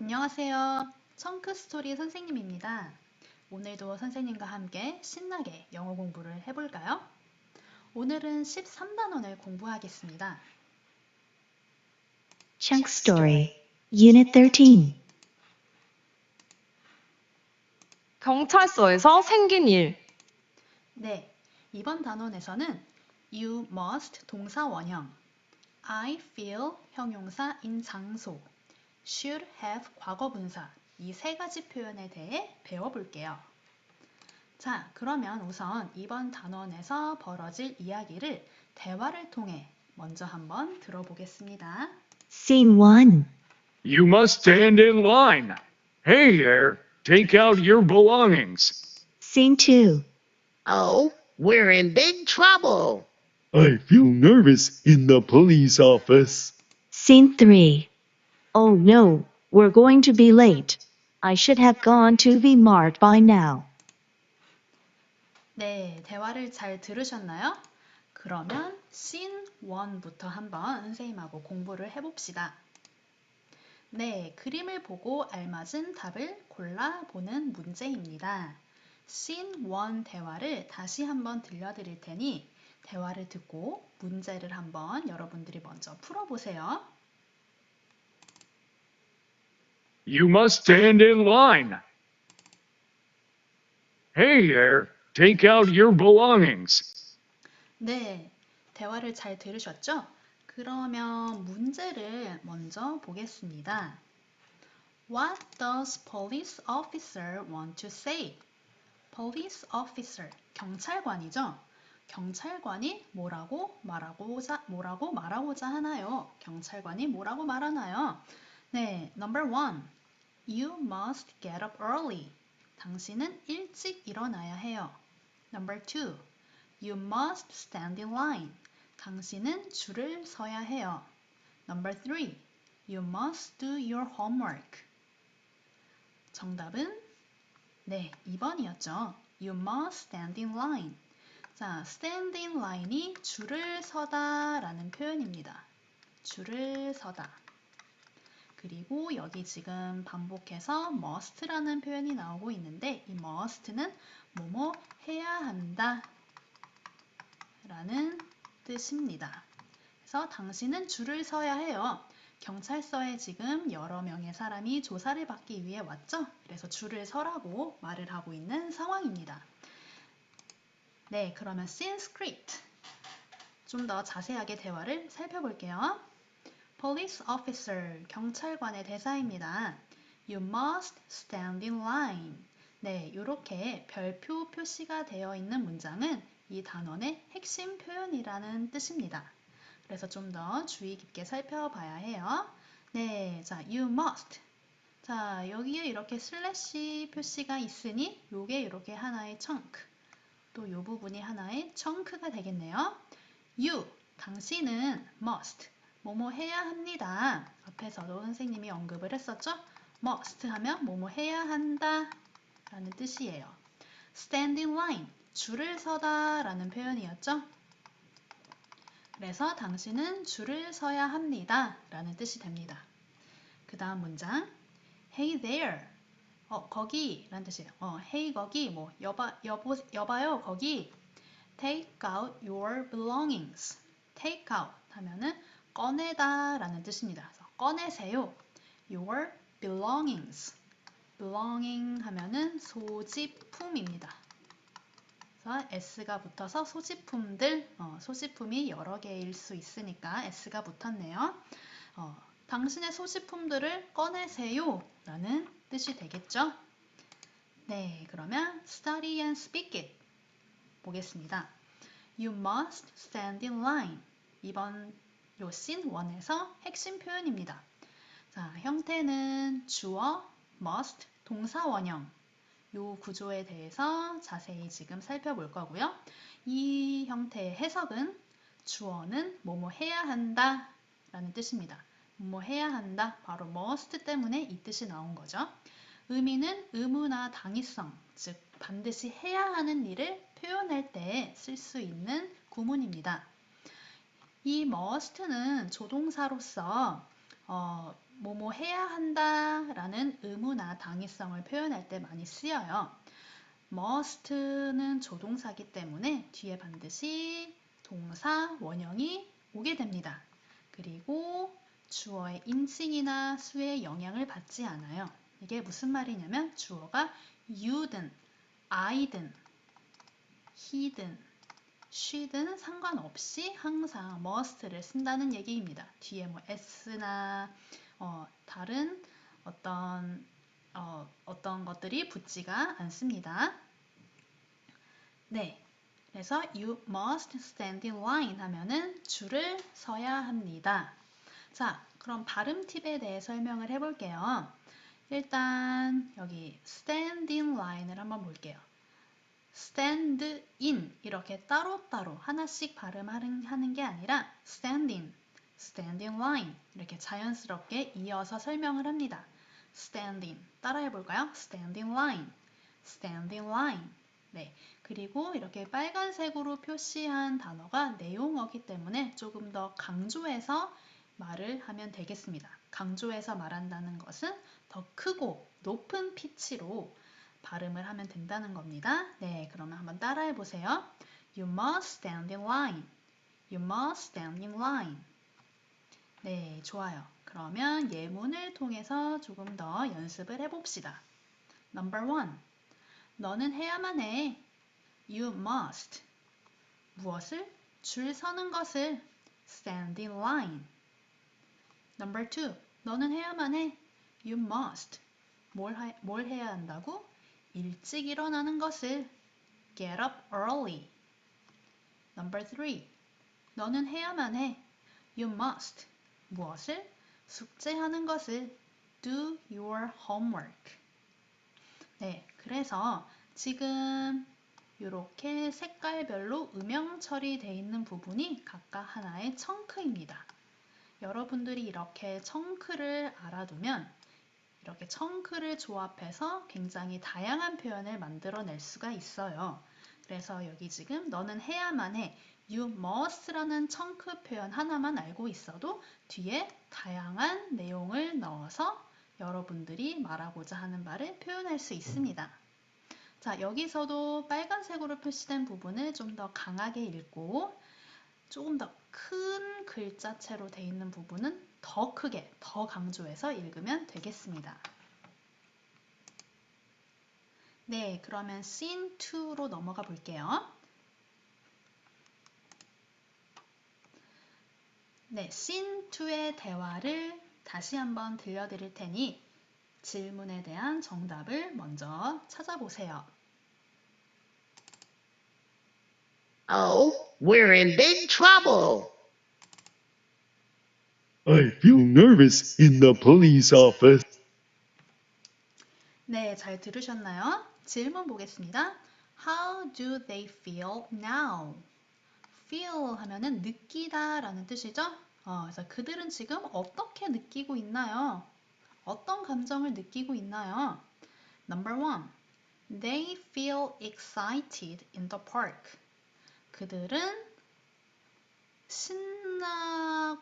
안녕하세요. 청크스토리 선생님입니다. 오늘도 선생님과 함께 신나게 영어 공부를 해볼까요? 오늘은 13단원을 공부하겠습니다. Chunk Story, Unit 13. 경찰서에서 생긴 일. 네, 이번 단원에서는 you must 동사 원형, I feel 형용사인 장소, should have 과거 분사 이 세 가지 표현에 대해 배워볼게요. 자, 그러면 우선 이번 단원에서 벌어질 이야기를 대화를 통해 먼저 한번 들어보겠습니다. Scene 1. You must stand in line. Hey there, take out your belongings. Scene 2. Oh, we're in big trouble. I feel nervous in the police office. Scene 3. Oh no, we're going to be late. I should have gone to the mart by now. 네, 대화를 잘 들으셨나요? 그러면 Scene 1부터 한번 선생님하고 공부를 해봅시다. 네, 그림을 보고 알맞은 답을 골라보는 문제입니다. Scene 1 대화를 다시 한번 들려드릴 테니 대화를 듣고 문제를 한번 여러분들이 먼저 풀어보세요. You must stand in line. Hey there, take out your belongings. 네, 대화를 잘 들으셨죠? 그러면 문제를 먼저 보겠습니다. What does police officer want to say? Police officer, 경찰관이죠? 경찰관이 뭐라고 말하고자 하나요? 경찰관이 뭐라고 말하나요? 네, number 1. You must get up early. 당신은 일찍 일어나야 해요. Number 2. You must stand in line. 당신은 줄을 서야 해요. Number 3. You must do your homework. 정답은 네, 2번이었죠. You must stand in line. 자, stand in line이 줄을 서다 라는 표현입니다. 줄을 서다. 그리고 여기 지금 반복해서 must라는 표현이 나오고 있는데 이 must는 뭐뭐 해야 한다 라는 뜻입니다. 그래서 당신은 줄을 서야 해요. 경찰서에 지금 여러 명의 사람이 조사를 받기 위해 왔죠? 그래서 줄을 서라고 말을 하고 있는 상황입니다. 네, 그러면 Sanskrit. 좀 더 자세하게 대화를 살펴볼게요. Police officer, 경찰관의 대사입니다. You must stand in line. 네, 이렇게 별표 표시가 되어 있는 문장은 이 단원의 핵심 표현이라는 뜻입니다. 그래서 좀 더 주의 깊게 살펴봐야 해요. 네, 자, you must. 자, 여기에 이렇게 슬래시 표시가 있으니 요게 이렇게 하나의 chunk. 또 이 부분이 하나의 chun크가 되겠네요. You, 당신은 must. 뭐뭐 해야 합니다. 앞에서도 선생님이 언급을 했었죠? must 하면 뭐뭐 해야 한다 라는 뜻이에요. stand in line, 줄을 서다 라는 표현이었죠? 그래서 당신은 줄을 서야 합니다 라는 뜻이 됩니다. 그 다음 문장 Hey there, 거기 라는 뜻이에요. hey 거기, 뭐 여봐요 거기. Take out your belongings. Take out 하면은 꺼내다 라는 뜻입니다. 그래서 꺼내세요. Your belongings. belonging 하면은 소지품입니다. 그래서 s가 붙어서 소지품들, 소지품이 여러 개일 수 있으니까 s가 붙었네요. 당신의 소지품들을 꺼내세요 라는 뜻이 되겠죠. 네, 그러면 study and speak it 보겠습니다. You must stand in line. 이번 요 scene 1에서 핵심 표현입니다. 자, 형태는 주어, must, 동사 원형. 요 구조에 대해서 자세히 지금 살펴볼 거고요. 이 형태의 해석은 주어는 뭐뭐 해야 한다 라는 뜻입니다. 뭐뭐 해야 한다, 바로 must 때문에 이 뜻이 나온 거죠. 의미는 의무나 당위성, 즉 반드시 해야 하는 일을 표현할 때 쓸 수 있는 구문입니다. 이 must는 조동사로서 뭐뭐 해야 한다 라는 의무나 당위성을 표현할 때 많이 쓰여요. must는 조동사기 때문에 뒤에 반드시 동사, 원형이 오게 됩니다. 그리고 주어의 인칭이나 수의 영향을 받지 않아요. 이게 무슨 말이냐면 주어가 you든, I든, he든, she든 상관없이 항상 must를 쓴다는 얘기입니다. 뒤에 뭐 s나 다른 어떤 것들이 붙지가 않습니다. 네, 그래서 you must stand in line 하면은 줄을 서야 합니다. 자, 그럼 발음 팁에 대해 설명을 해볼게요. 일단 여기 stand in line을 한번 볼게요. stand in 이렇게 따로따로 하나씩 발음하는 게 아니라 stand in line 이렇게 자연스럽게 이어서 설명을 합니다. stand in 따라해 볼까요? stand in line. 네, 그리고 이렇게 빨간색으로 표시한 단어가 내용어기 때문에 조금 더 강조해서 말을 하면 되겠습니다. 강조해서 말한다는 것은 더 크고 높은 피치로 발음을 하면 된다는 겁니다. 네, 그러면 한번 따라해 보세요. You must stand in line. You must stand in line. 네, 좋아요. 그러면 예문을 통해서 조금 더 연습을 해봅시다. Number 1. 너는 해야만 해. You must. 무엇을? 줄 서는 것을. Stand in line. Number 2. 너는 해야만 해. You must. 뭘 해야 한다고? 일찍 일어나는 것을. Get up early. Number 3. 너는 해야만 해. You must. 무엇을? 숙제하는 것을. Do your homework. 네, 그래서 지금 이렇게 색깔별로 음영 처리되어 있는 부분이 각각 하나의 청크입니다. 여러분들이 이렇게 청크를 알아두면 이렇게 청크를 조합해서 굉장히 다양한 표현을 만들어낼 수가 있어요. 그래서 여기 지금 너는 해야만 해. You must라는 청크 표현 하나만 알고 있어도 뒤에 다양한 내용을 넣어서 여러분들이 말하고자 하는 바를 표현할 수 있습니다. 자, 여기서도 빨간색으로 표시된 부분을 좀 더 강하게 읽고 조금 더 큰 글자체로 되어 있는 부분은 더 크게, 더 강조해서 읽으면 되겠습니다. 네, 그러면 scene 2로 넘어가 볼게요. 네, scene 2의 대화를 다시 한번 들려드릴 테니 질문에 대한 정답을 먼저 찾아보세요. Oh, we're in big trouble. I feel nervous in the police office. 네, 잘 들으셨나요? 질문 보겠습니다. How do they feel now? feel 하면은 느끼다 라는 뜻이죠? 그래서 그들은 지금 어떻게 느끼고 있나요? 어떤 감정을 느끼고 있나요? Number 1. They feel excited in the park. 그들은 신남을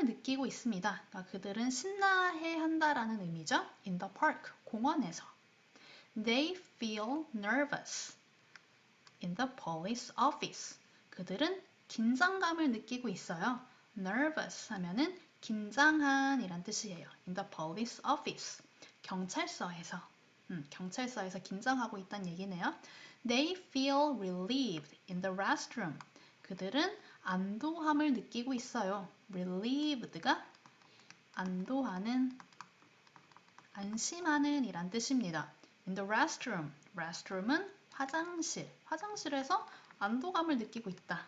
느끼고 있습니다. 그러니까 그들은 신나해 한다라는 의미죠. In the park, 공원에서. They feel nervous in the police office. 그들은 긴장감을 느끼고 있어요. Nervous 하면은 긴장한 이란 뜻이에요. In the police office. 경찰서에서. 경찰서에서 긴장하고 있다는 얘기네요. They feel relieved in the restroom. 그들은 안도함을 느끼고 있어요. relieved가 안도하는, 안심하는 이란 뜻입니다. In the restroom. restroom은 화장실. 화장실에서 안도감을 느끼고 있다.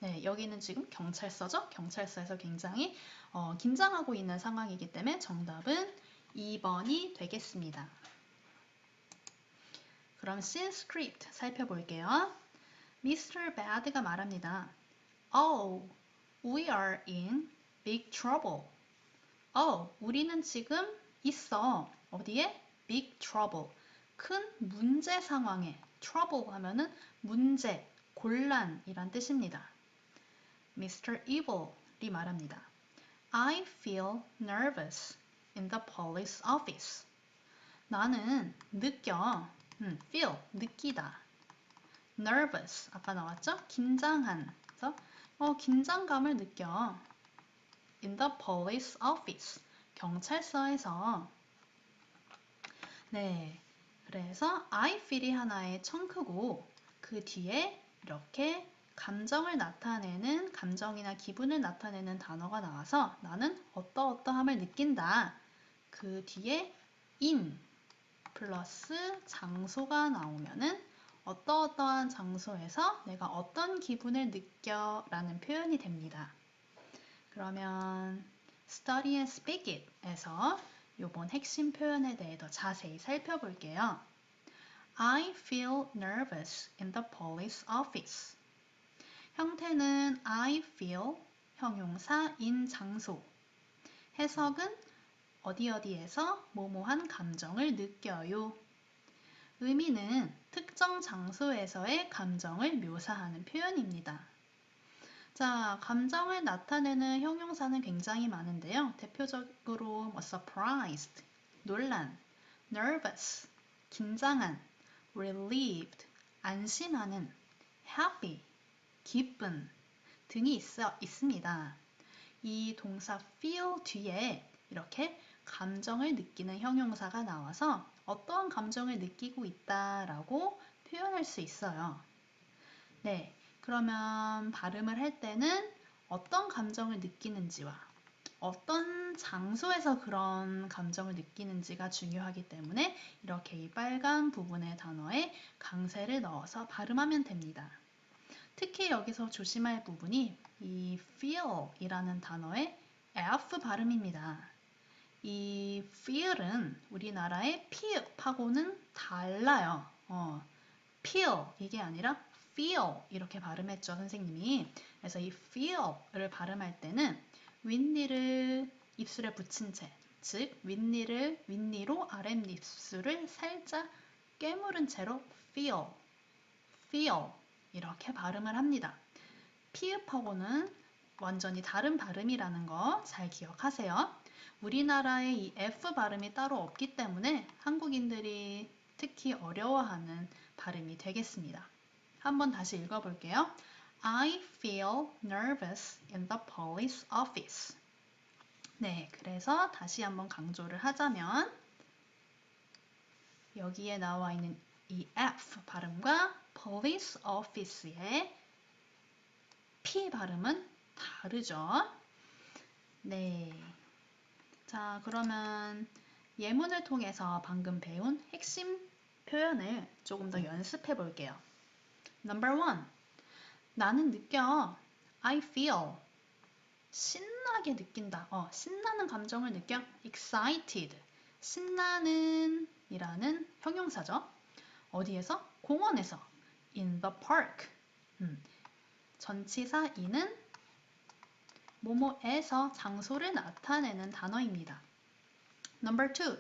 네, 여기는 지금 경찰서죠? 경찰서에서 굉장히 긴장하고 있는 상황이기 때문에 정답은 2번이 되겠습니다. 그럼 scene script 살펴볼게요. Mr. Bad가 말합니다. Oh, we are in big trouble. 우리는 지금 있어. 어디에? Big trouble. 큰 문제 상황에. Trouble 하면은 문제, 곤란이란 뜻입니다. Mr. Evil이 말합니다. I feel nervous. in the police office. 나는 느껴, feel, 느끼다. nervous, 아까 나왔죠? 긴장한. 그래서 긴장감을 느껴. in the police office, 경찰서에서. 네, 그래서 I feel이 하나의 청크고 그 뒤에 이렇게 감정을 나타내는, 감정이나 기분을 나타내는 단어가 나와서 나는 어떠어떠함을 느낀다. 그 뒤에 in 플러스 장소가 나오면은 어떠어떠한 장소에서 내가 어떤 기분을 느껴 라는 표현이 됩니다. 그러면 study and speak it 에서 요번 핵심 표현에 대해 더 자세히 살펴볼게요. I feel nervous in the police office. 형태는 I feel, 형용사 in 장소. 해석은 어디 어디에서 뭐뭐한 감정을 느껴요. 의미는 특정 장소에서의 감정을 묘사하는 표현입니다. 자, 감정을 나타내는 형용사는 굉장히 많은데요. 대표적으로 surprised, 놀란, nervous, 긴장한, relieved, 안심하는, happy, 기쁜 등이 있습니다. 이 동사 feel 뒤에 이렇게 감정을 느끼는 형용사가 나와서 어떠한 감정을 느끼고 있다라고 표현할 수 있어요. 네, 그러면 발음을 할 때는 어떤 감정을 느끼는지와 어떤 장소에서 그런 감정을 느끼는지가 중요하기 때문에 이렇게 이 빨간 부분의 단어에 강세를 넣어서 발음하면 됩니다. 특히 여기서 조심할 부분이 이 feel 이라는 단어의 F 발음입니다. 이 feel은 우리나라의 피읍하고는 달라요. feel 이게 아니라 feel 이렇게 발음했죠, 선생님이. 그래서 이 feel을 발음할 때는 윗니를 입술에 붙인 채, 즉 윗니로 아랫입술을 살짝 깨무른 채로 feel 이렇게 발음을 합니다. 피읍하고는 완전히 다른 발음이라는 거 잘 기억하세요. 우리나라에 이 F 발음이 따로 없기 때문에 한국인들이 특히 어려워하는 발음이 되겠습니다. 한번 다시 읽어볼게요. I feel nervous in the police office. 네, 그래서 다시 한번 강조를 하자면 여기에 나와 있는 이 F 발음과 police office의 P 발음은 다르죠. 네. 자, 그러면 예문을 통해서 방금 배운 핵심 표현을 조금 더 연습해 볼게요. Number 1. 나는 느껴. I feel. 신나게 느낀다. 신나는 감정을 느껴. Excited. 신나는 이라는 형용사죠. 어디에서? 공원에서. In the park. 전치사 in은 뭐뭐에서 장소를 나타내는 단어입니다. Number 2.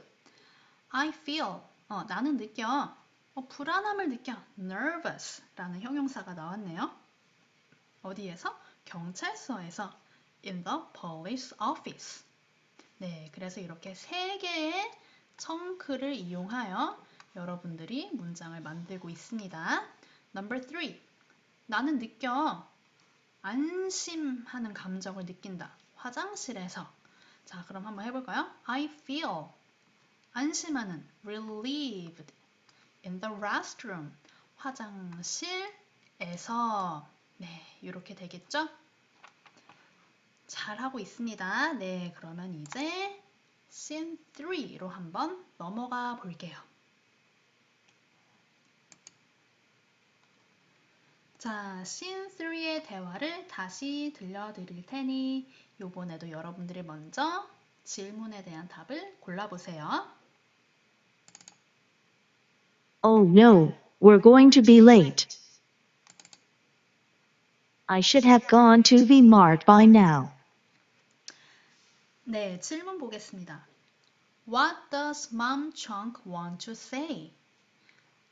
I feel. 나는 느껴. 불안함을 느껴. nervous 라는 형용사가 나왔네요. 어디에서? 경찰서에서. in the police office. 네, 그래서 이렇게 세 개의 청크를 이용하여 여러분들이 문장을 만들고 있습니다. Number 3. 나는 느껴. 안심하는 감정을 느낀다. 화장실에서. 자, 그럼 한번 해볼까요? I feel. 안심하는. relieved. in the restroom. 화장실에서. 네, 이렇게 되겠죠? 잘하고 있습니다. 네, 그러면 이제 Scene 3로 한번 넘어가 볼게요. 자, Scene 3의 대화를 다시 들려드릴 테니 이번에도 여러분들이 먼저 질문에 대한 답을 골라보세요. Oh no, we're going to be late. I should have gone to the mart by now. 네, 질문 보겠습니다. What does Mom Chunk want to say?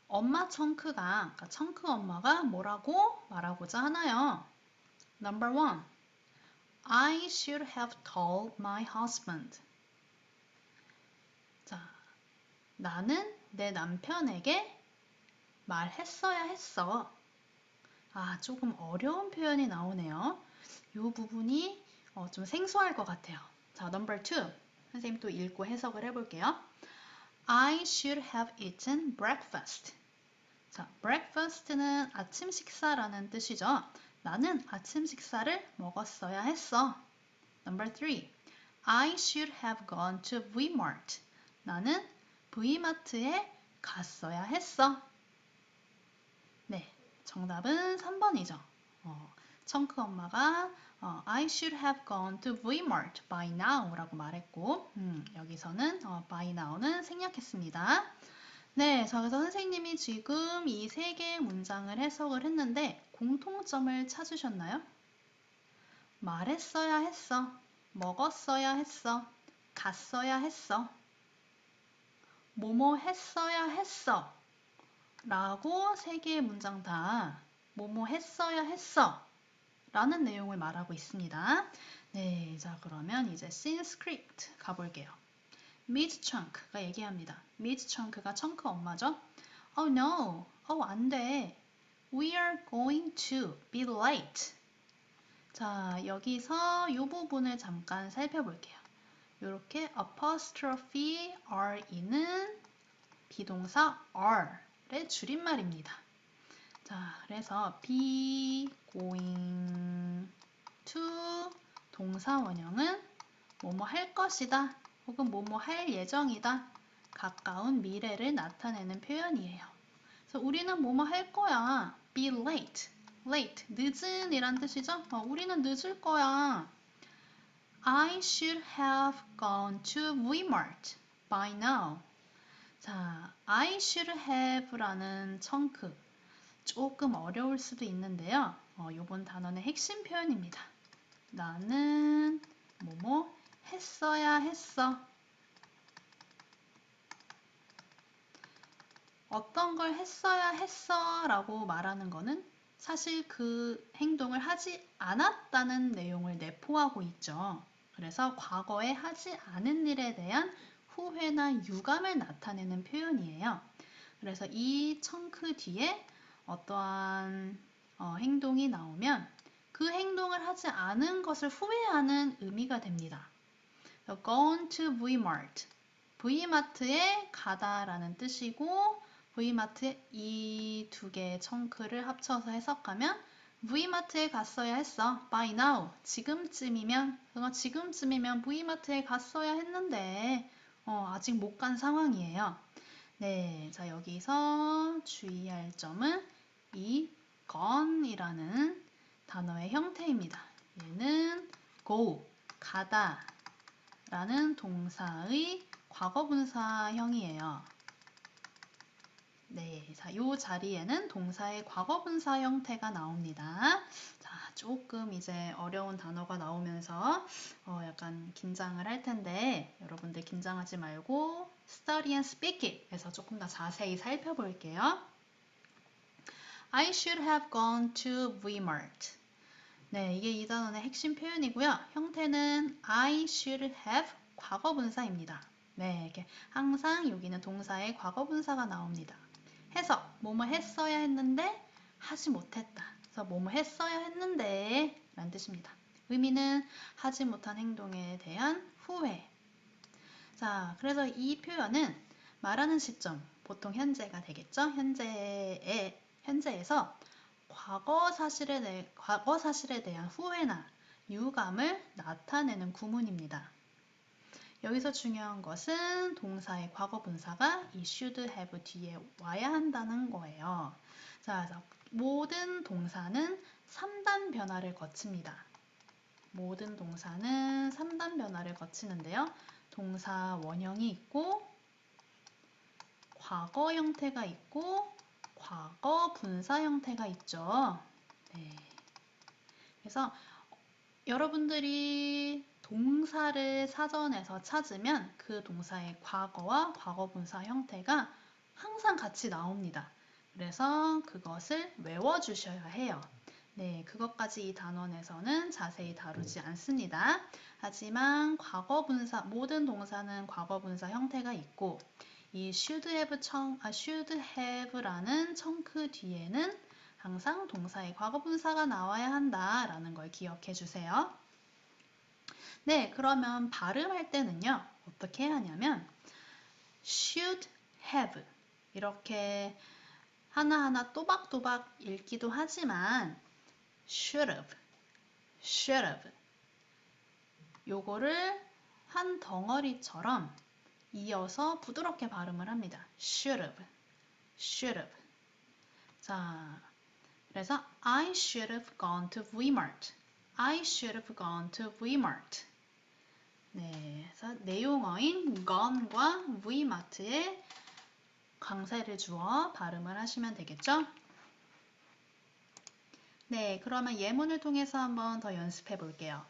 엄마 청크가, 그러니까 청크 엄마가 뭐라고 말하고자 하나요? Number 1. I should have told my husband. 자, 나는 내 남편에게 말했어야 했어. 아, 조금 어려운 표현이 나오네요. 이 부분이 좀 생소할 것 같아요. 자, number 2. 선생님 또 읽고 해석을 해볼게요. I should have eaten breakfast. 자, breakfast는 아침 식사라는 뜻이죠. 나는 아침 식사를 먹었어야 했어. Number 3. I should have gone to Vmart. 나는 V마트에 갔어야 했어. 네, 정답은 3번이죠. 청크 엄마가 I should have gone to Vmart by now 라고 말했고 여기서는 by now는 생략했습니다. 네, 자, 그래서 선생님이 지금 이 세 개의 문장을 해석을 했는데 공통점을 찾으셨나요? 말했어야 했어, 먹었어야 했어, 갔어야 했어, 뭐뭐 했어야 했어 라고 세 개의 문장 다 뭐뭐 했어야 했어 라는 내용을 말하고 있습니다. 네, 자 그러면 이제 scene script 가볼게요. Miss Chunk가 얘기합니다. Miss Chunk가 청크 엄마죠. Oh no, 안 돼. We are going to be late. 자, 여기서 이 부분을 잠깐 살펴볼게요. 이렇게 apostrophe re는 비동사 are의 줄임말입니다. 자, 그래서 be going to 동사 원형은 뭐뭐 할 것이다 혹은 뭐뭐 할 예정이다 가까운 미래를 나타내는 표현이에요. 그래서 우리는 뭐뭐 할 거야. be late. late, 늦은 이란 뜻이죠. 우리는 늦을 거야. I should have gone to Vmart by now. 자, I should have라는 청크 조금 어려울 수도 있는데요. 요번 단어의 핵심 표현입니다. 나는 뭐뭐 했어야 했어. 어떤 걸 했어야 했어 라고 말하는 거는 사실 그 행동을 하지 않았다는 내용을 내포하고 있죠. 그래서 과거에 하지 않은 일에 대한 후회나 유감을 나타내는 표현이에요. 그래서 이 청크 뒤에 어떠한 행동이 나오면 그 행동을 하지 않은 것을 후회하는 의미가 됩니다. Gone to Vmart. V마트에 가다라는 뜻이고 V마트에 이 두 개의 청크를 합쳐서 해석하면 V마트에 갔어야 했어. By now. 지금쯤이면 V마트에 갔어야 했는데 아직 못 간 상황이에요. 네, 자 여기서 주의할 점은 이 gone이라는 단어의 형태입니다. 얘는 go, 가다 라는 동사의 과거분사형이에요. 네, 자, 이 자리에는 동사의 과거분사 형태가 나옵니다. 자, 조금 이제 어려운 단어가 나오면서 약간 긴장을 할 텐데 여러분들 긴장하지 말고 study and speak it에서 조금 더 자세히 살펴볼게요. I should have gone to Vmart. 네, 이게 이 단어의 핵심 표현이고요. 형태는 I should have 과거분사입니다. 네, 이렇게 항상 여기는 동사의 과거분사가 나옵니다. 해석, 뭐뭐 했어야 했는데 하지 못했다. 그래서 뭐뭐 했어야 했는데 라는 뜻입니다. 의미는 하지 못한 행동에 대한 후회. 자, 그래서 이 표현은 말하는 시점, 보통 현재가 되겠죠? 현재에서 과거 사실에 대한 후회나 유감을 나타내는 구문입니다. 여기서 중요한 것은 동사의 과거분사가 이 should have 뒤에 와야 한다는 거예요. 자, 그래서 모든 동사는 3단 변화를 거칩니다. 모든 동사는 3단 변화를 거치는데요. 동사 원형이 있고 과거 형태가 있고 과거 분사 형태가 있죠. 네. 그래서 여러분들이 동사를 사전에서 찾으면 그 동사의 과거와 과거 분사 형태가 항상 같이 나옵니다. 그래서 그것을 외워주셔야 해요. 네, 그것까지 이 단원에서는 자세히 다루지 않습니다. 하지만 과거분사, 모든 동사는 과거분사 형태가 있고 이 should have라는 청크 뒤에는 항상 동사의 과거분사가 나와야 한다라는 걸 기억해 주세요. 네, 그러면 발음할 때는요. 어떻게 해야 하냐면 should have 이렇게 하나하나 또박또박 읽기도 하지만 should have 요거를 한 덩어리처럼 이어서 부드럽게 발음을 합니다. should have 자, 그래서 I should have gone to Vmart. I should have gone to Vmart. 네, 그래서 내용어인 gone과 Vmart에 강세를 주어 발음을 하시면 되겠죠? 네, 그러면 예문을 통해서 한번 더 연습해 볼게요.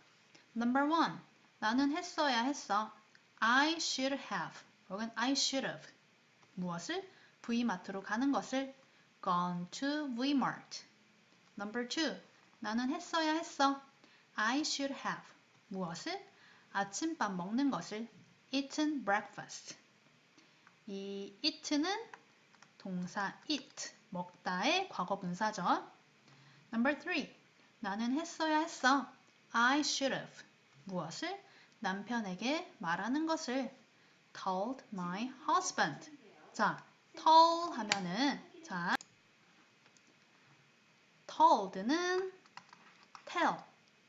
Number 1. 나는 했어야 했어. I should have 혹은 I should have 무엇을? V마트로 가는 것을 gone to Vmart. Number 2. 나는 했어야 했어. I should have 무엇을? 아침밥 먹는 것을 eaten breakfast. 이 eat는 동사 eat, 먹다의 과거분사죠. Number 3. 나는 했어야 했어. I should have 무엇을? 남편에게 말하는 것을 told my husband. 자, told 하면은 자, told는 tell,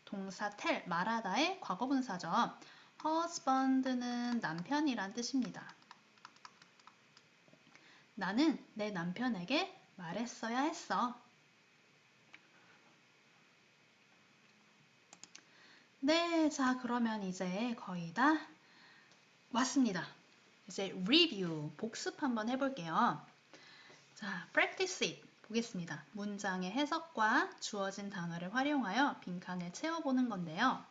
동사 tell, 말하다의 과거분사죠. husband는 남편이란 뜻입니다. 나는 내 남편에게 말했어야 했어. 네, 자, 그러면 이제 거의 다 왔습니다. 이제 review, 복습 한번 해볼게요. 자, practice it. 보겠습니다. 문장의 해석과 주어진 단어를 활용하여 빈칸을 채워보는 건데요.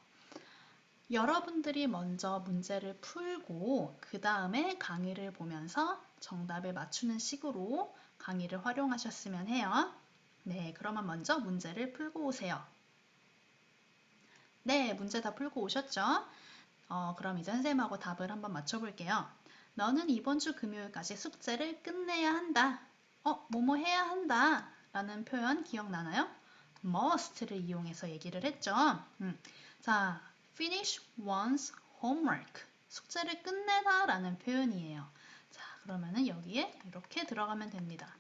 여러분들이 먼저 문제를 풀고 그 다음에 강의를 보면서 정답을 맞추는 식으로 강의를 활용하셨으면 해요. 네, 그러면 먼저 문제를 풀고 오세요. 네, 문제 다 풀고 오셨죠? 그럼 이제 선생님하고 답을 한번 맞춰볼게요. 너는 이번 주 금요일까지 숙제를 끝내야 한다. 뭐뭐 해야 한다 라는 표현 기억나나요? must를 이용해서 얘기를 했죠. 자, finish one's homework. 숙제를 끝내다 라는 표현이에요. 자, 그러면은 여기에 이렇게 들어가면 됩니다.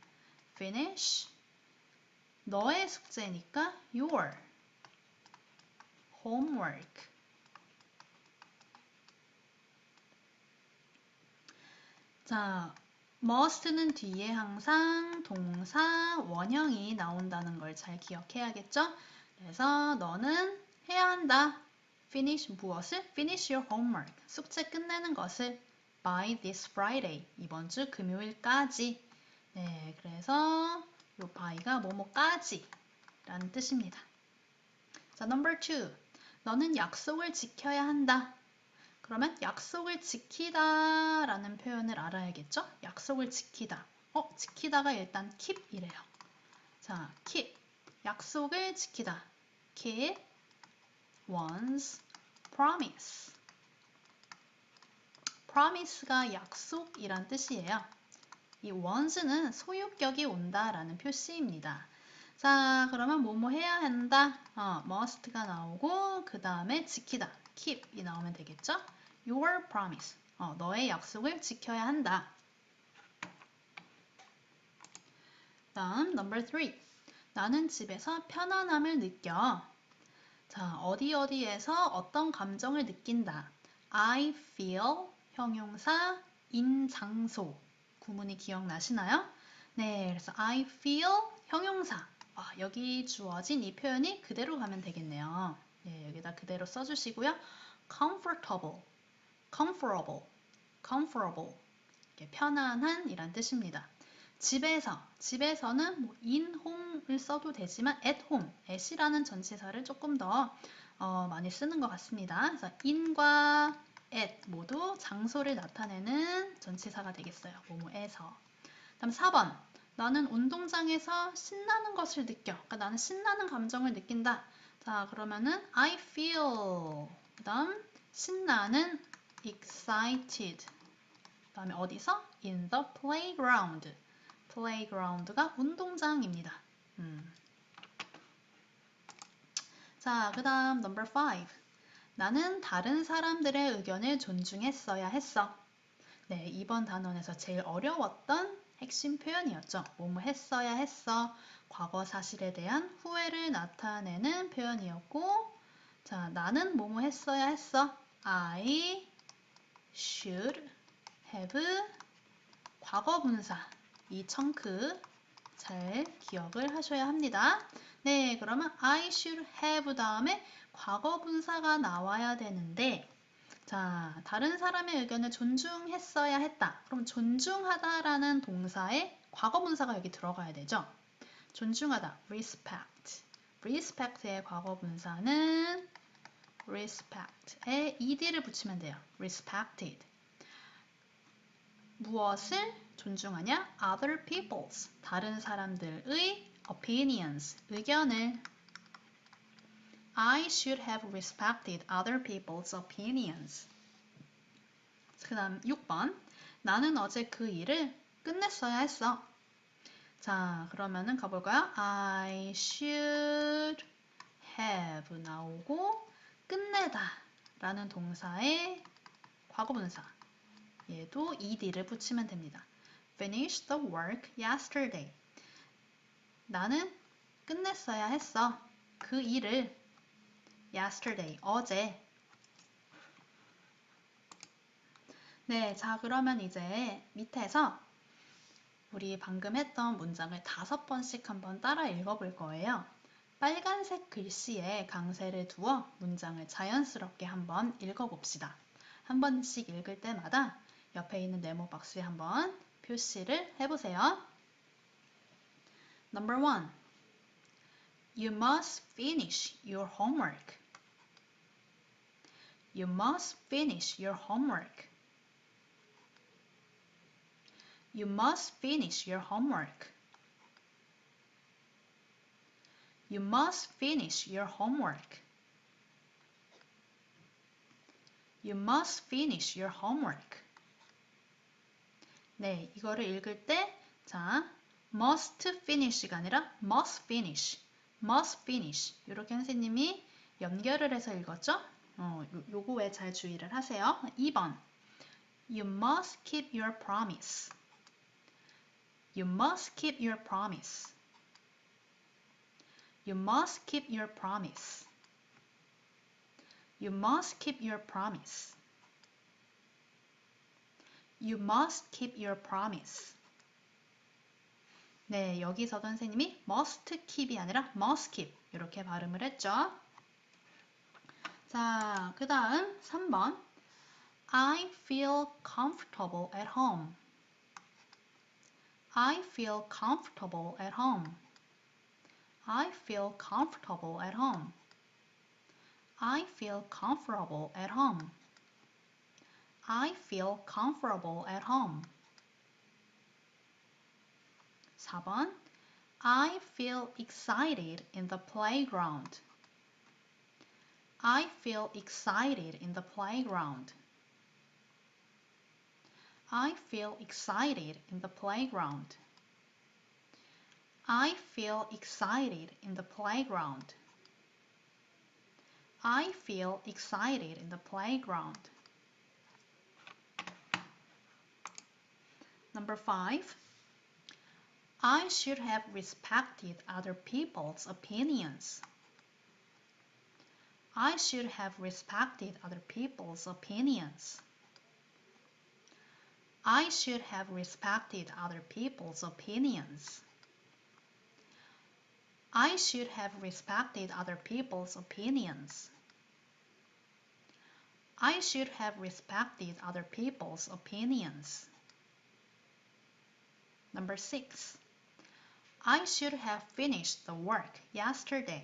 finish 너의 숙제니까 your homework. 자, must는 뒤에 항상 동사 원형이 나온다는 걸 잘 기억해야겠죠? 그래서 너는 해야 한다. finish 무엇을? finish your homework. 숙제 끝내는 것을 by this Friday. 이번 주 금요일까지. 네, 그래서 요 by가 뭐뭐까지 라는 뜻입니다. 자, number 2. 너는 약속을 지켜야 한다. 그러면 약속을 지키다 라는 표현을 알아야겠죠? 약속을 지키다. 지키다가 일단 keep이래요. 자, keep. 약속을 지키다. keep one's promise. promise가 약속이란 뜻이에요. 이 one's는 소유격이 온다 라는 표시입니다. 자, 그러면 뭐뭐 해야 한다. must가 나오고 그 다음에 지키다. keep이 나오면 되겠죠? Your promise. 너의 약속을 지켜야 한다. 다음 number 3. 나는 집에서 편안함을 느껴. 자, 어디에서 어떤 감정을 느낀다. I feel 형용사 in 장소. 구문이 기억나시나요? 네, 그래서 I feel 형용사. 여기 주어진 이 표현이 그대로 가면 되겠네요. 네, 여기다 그대로 써주시고요. comfortable. 이렇게 편안한 이란 뜻입니다. 집에서는 뭐 in home을 써도 되지만 at home, at이라는 전치사를 조금 더 많이 쓰는 것 같습니다. 그래서 in과 at 모두 장소를 나타내는 전치사가 되겠어요. 뭐뭐에서. 다음 4번. 나는 운동장에서 신나는 것을 느껴. 그러니까 나는 신나는 감정을 느낀다. 자, 그러면은 I feel. 그다음 신나는 excited. 그다음에 어디서? In the playground. playground가 운동장입니다. 자, 그다음 number 5. 나는 다른 사람들의 의견을 존중했어야 했어. 네, 이번 단원에서 제일 어려웠던 핵심 표현이었죠. 뭐뭐 했어야 했어. 과거 사실에 대한 후회를 나타내는 표현이었고, 자, 나는 뭐뭐 했어야 했어. I should have 과거 분사. 이 청크 잘 기억을 하셔야 합니다. 네, 그러면 I should have 다음에 과거 분사가 나와야 되는데, 자, 다른 사람의 의견을 존중했어야 했다. 그럼 존중하다라는 동사에 과거 분사가 여기 들어가야 되죠. 존중하다, respect. respect의 과거 분사는 respect에 ed를 붙이면 돼요. respected. 무엇을 존중하냐? other people's. 다른 사람들의 opinions. 의견을. I should have respected other people's opinions. 그 다음 6번. 나는 어제 그 일을 끝냈어야 했어. 자, 그러면은 가볼까요? I should have 나오고 끝내다 라는 동사의 과거분사. 얘도 ed를 붙이면 됩니다. Finish the work yesterday. 나는 끝냈어야 했어. 그 일을 yesterday, 어제. 네, 자, 그러면 이제 밑에서 우리 방금 했던 문장을 5번씩 한번 따라 읽어볼 거예요. 빨간색 글씨에 강세를 두어 문장을 자연스럽게 한번 읽어봅시다. 한 번씩 읽을 때마다 옆에 있는 네모 박스에 한번 표시를 해보세요. Number 1. You must finish your homework. You must finish your homework. You must finish your homework. You must finish your homework. You must finish your homework. 네, 이거를 읽을 때, 자, must finish가 아니라 must finish, must finish. 이렇게 선생님이 연결을 해서 읽었죠? 요거에 잘 주의를 하세요. 2번. You must keep your promise. You must keep your promise. You must keep your promise. You must keep your promise. You must keep your promise. 네, 여기서 선생님이 must keep이 아니라 must keep 이렇게 발음을 했죠. 자, 그 다음 3번. I feel comfortable at home. I feel comfortable at home. I feel comfortable at home. I feel comfortable at home. I feel comfortable at home. 4번. I feel excited in the playground. I feel excited in the playground. I feel excited in the playground. I feel excited in the playground. I feel excited in the playground. Number 5. I should have respected other people's opinions. I should have respected other people's opinions. I should have respected other people's opinions. I should have respected other people's opinions. I should have respected other people's opinions. Number 6. I should have finished the work yesterday.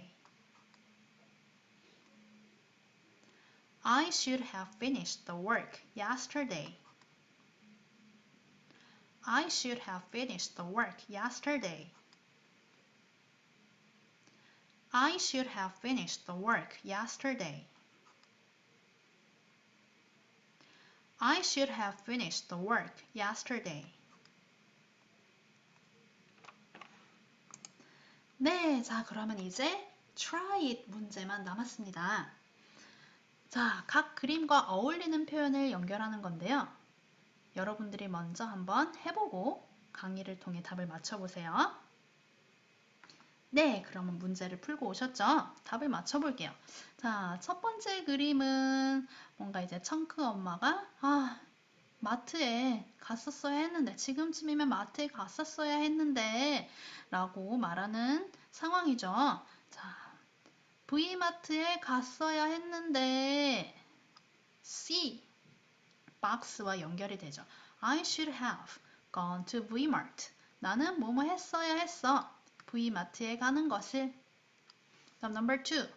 I should have finished the work yesterday. I should have finished the work yesterday. I should have finished the work yesterday. I should have finished the work yesterday. 네, 자, 그러면 이제 try it 문제만 남았습니다. 자, 각 그림과 어울리는 표현을 연결하는 건데요. 여러분들이 먼저 한번 해보고 강의를 통해 답을 맞춰보세요. 네, 그러면 문제를 풀고 오셨죠? 답을 맞춰볼게요. 자, 첫 번째 그림은 뭔가 이제 청크 엄마가 마트에 갔었어야 했는데 지금쯤이면 마트에 갔었어야 했는데 라고 말하는 상황이죠. 자, V마트에 갔어야 했는데 C 박스와 연결이 되죠. I should have gone to Vmart. 나는 뭐뭐 했어야 했어. V마트에 가는 것을. 다음 number 2.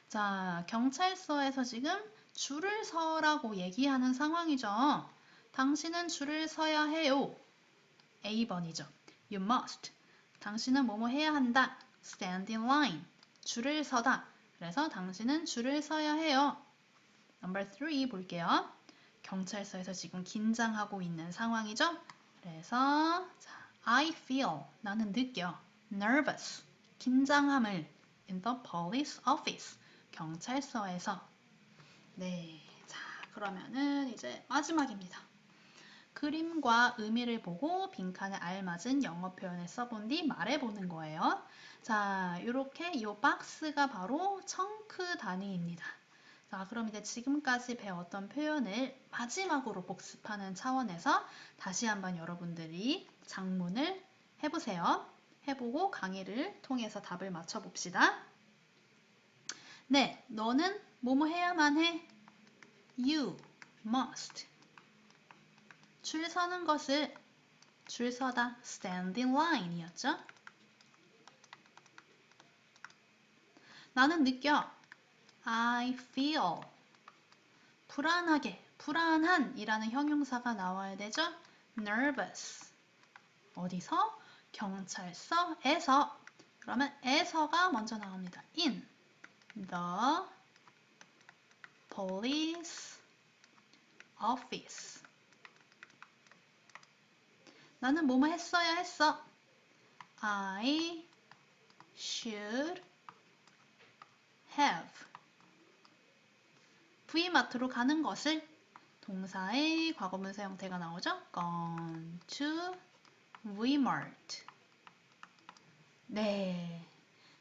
자, 경찰서에서 지금 줄을 서라고 얘기하는 상황이죠. 당신은 줄을 서야 해요. A번이죠. You must. 당신은 뭐뭐 해야 한다. Stand in line. 줄을 서다. 그래서 당신은 줄을 서야 해요. Number 3 볼게요. 경찰서에서 지금 긴장하고 있는 상황이죠. 그래서 자, I feel. 나는 느껴. Nervous. 긴장함을. In the police office. 경찰서에서. 네, 자, 그러면은 이제 마지막입니다. 그림과 의미를 보고 빈칸에 알맞은 영어 표현을 써본 뒤 말해보는 거예요. 자, 이렇게 이 박스가 바로 청크 단위입니다. 자, 그럼 이제 지금까지 배웠던 표현을 마지막으로 복습하는 차원에서 다시 한번 여러분들이 작문을 해보세요. 해보고 강의를 통해서 답을 맞춰봅시다. 네, 너는 뭐뭐 해야만 해. You must. 줄 서는 것을 줄 서다 stand in line 이었죠. 나는 느껴 I feel 불안하게 불안한 이라는 형용사가 나와야 되죠. nervous 어디서? 경찰서에서 그러면 에서가 먼저 나옵니다. in the police office 나는 뭐뭐 했어야 했어. I should have. V마트로 가는 것을 동사의 과거분사 형태가 나오죠. Gone to Vmart. 네.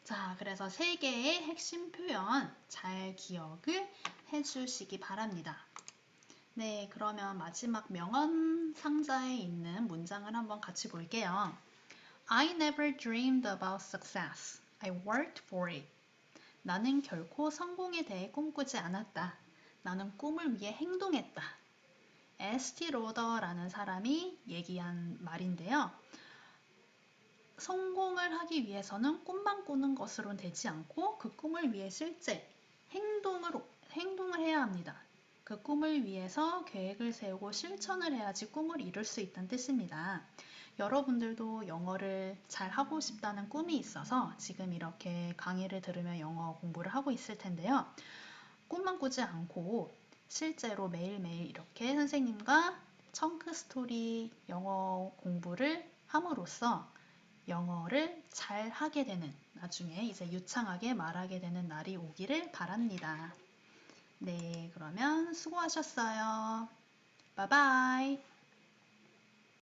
자, 그래서 3개의 핵심 표현 잘 기억을 해주시기 바랍니다. 네, 그러면 마지막 명언 상자에 있는 문장을 한번 같이 볼게요. I never dreamed about success. I worked for it. 나는 결코 성공에 대해 꿈꾸지 않았다. 나는 꿈을 위해 행동했다. 에스티 로더라는 사람이 얘기한 말인데요. 성공을 하기 위해서는 꿈만 꾸는 것으로는 되지 않고 그 꿈을 위해 실제 행동을 해야 합니다. 그 꿈을 위해서 계획을 세우고 실천을 해야지 꿈을 이룰 수 있다는 뜻입니다. 여러분들도 영어를 잘 하고 싶다는 꿈이 있어서 지금 이렇게 강의를 들으며 영어 공부를 하고 있을 텐데요. 꿈만 꾸지 않고 실제로 매일매일 이렇게 선생님과 청크 스토리 영어 공부를 함으로써 영어를 잘 하게 되는 나중에 이제 유창하게 말하게 되는 날이 오기를 바랍니다. 네, 그러면 수고하셨어요. 바이바이.